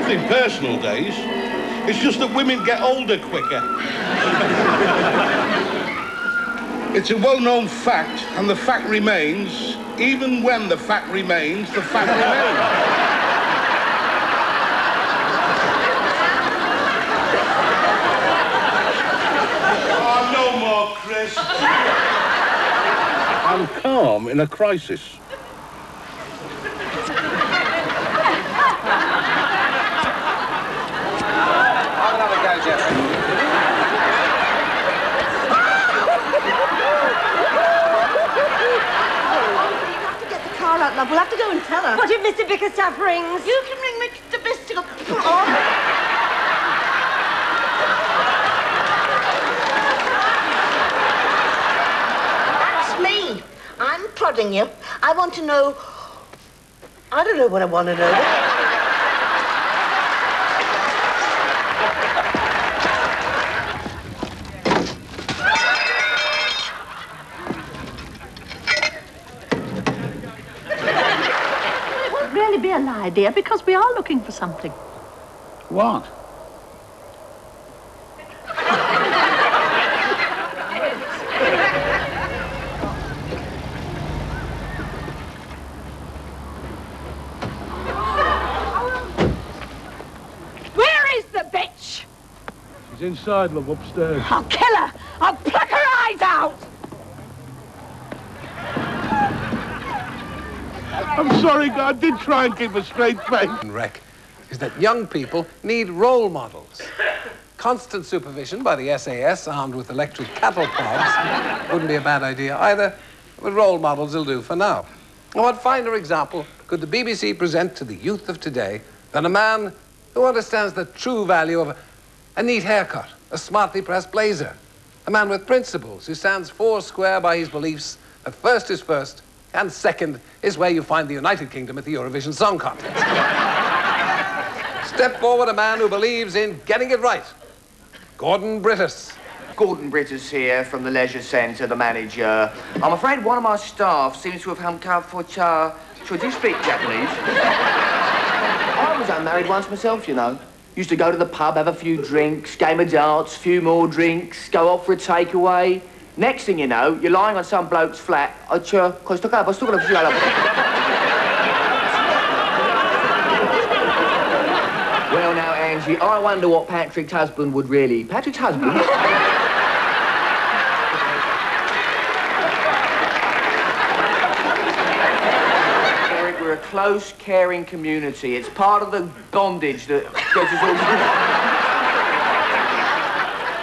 nothing personal, Days. It's just that women get older quicker. It's a well-known fact, and the fact remains, even when the fact remains, the fact remains. Oh, no more, Chris. I'm calm in a crisis. Love, we'll have to go and tell her. What if Mr. Bickerstaff rings? You can ring Mr. Bickerstaff. That's me. I'm prodding you. I want to know... I don't know what I want to know. Be a lie, dear, because we are looking for something. What? Where is the bitch? She's inside, love, upstairs. I'll kill her. I'll pluck her eyes out. I'm sorry, God, I did try and keep a straight face. Wreck is that young people need role models. Constant supervision by the SAS, armed with electric cattle prods, wouldn't be a bad idea either, but role models will do for now. And what finer example could the BBC present to the youth of today than a man who understands the true value of a neat haircut, a smartly pressed blazer, a man with principles who stands foursquare by his beliefs that first is first, and second is where you find the United Kingdom at the Eurovision Song Contest. Step forward a man who believes in getting it right. Gordon Brittas. Gordon Brittas here from the Leisure Centre, the manager. I'm afraid one of my staff seems to have come for cha. Do you speak Japanese? I was unmarried once myself, you know. Used to go to the pub, have a few drinks, game of darts, few more drinks, go off for a takeaway. Next thing you know, you're lying on some bloke's flat. Well, now, Angie, I wonder what Patrick's husband would really... Patrick's husband? Eric, we're a close, caring community. It's part of the bondage that gets us all...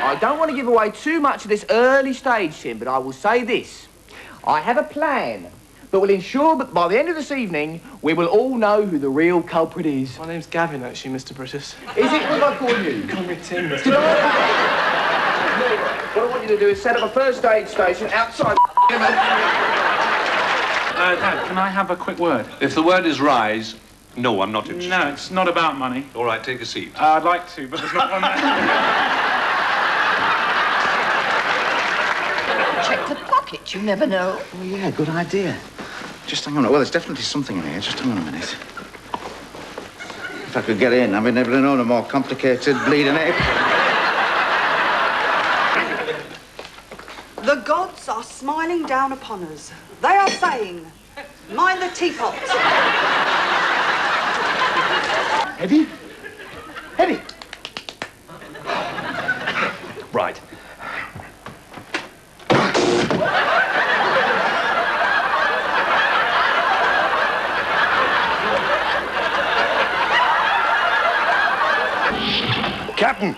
I don't want to give away too much of this early stage, Tim, but I will say this. I have a plan that will ensure that by the end of this evening, we will all know who the real culprit is. My name's Gavin, actually, Mr. Brittas. Is it? What do I call you? Call me Tim, Mr. What I want you to do is set up a first aid station outside. Dad, can I have a quick word? If the word is rise, no, I'm not interested. No, it's not about money. All right, take a seat. I'd like to, but there's not one there. Check the pocket, you never know. Oh, yeah, good idea. Just hang on. Well, there's definitely something in here. Just hang on a minute. If I could get in, I've never known a more complicated bleeding ape. The gods are smiling down upon us. They are saying, mind the teapot. Eddie? Eddie? Right. Captain,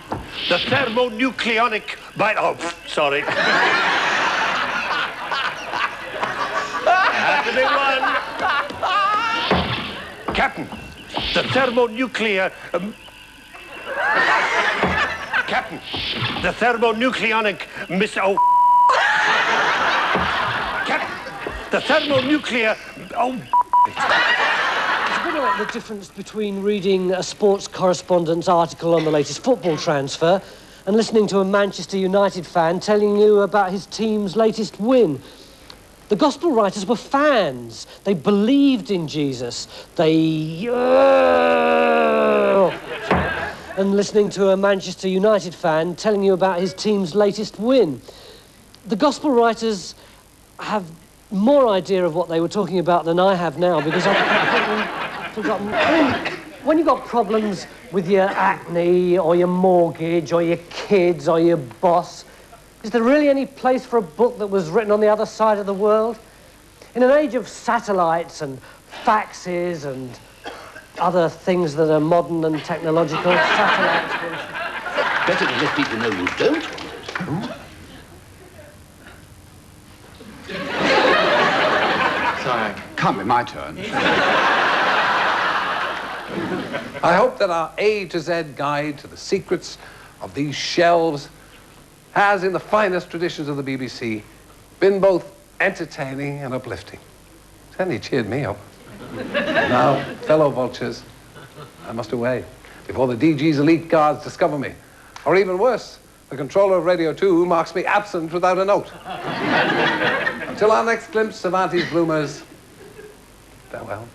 the thermonucleonic oh, sorry. Happening one. Captain, the thermonuclear... Captain, the thermonucleonic oh... Captain, the thermonuclear... Oh... You know what the difference between reading a sports correspondent's article on the latest football transfer and listening to a Manchester United fan telling you about his team's latest win? The gospel writers were fans. They believed in Jesus. They and listening to a Manchester United fan telling you about his team's latest win. The gospel writers have more idea of what they were talking about than I have now, because I've forgotten. When you've got problems with your acne, or your mortgage, or your kids, or your boss, is there really any place for a book that was written on the other side of the world? In an age of satellites and faxes and other things that are modern and technological, satellites... Better to let people know you don't want it. Sorry, can't be my turn. I hope that our A to Z guide to the secrets of these shelves has, in the finest traditions of the BBC, been both entertaining and uplifting. It's only cheered me up. Now, fellow vultures, I must away before the DG's elite guards discover me. Or even worse, the controller of Radio 2 marks me absent without a note. Until our next glimpse of Auntie's bloomers, farewell.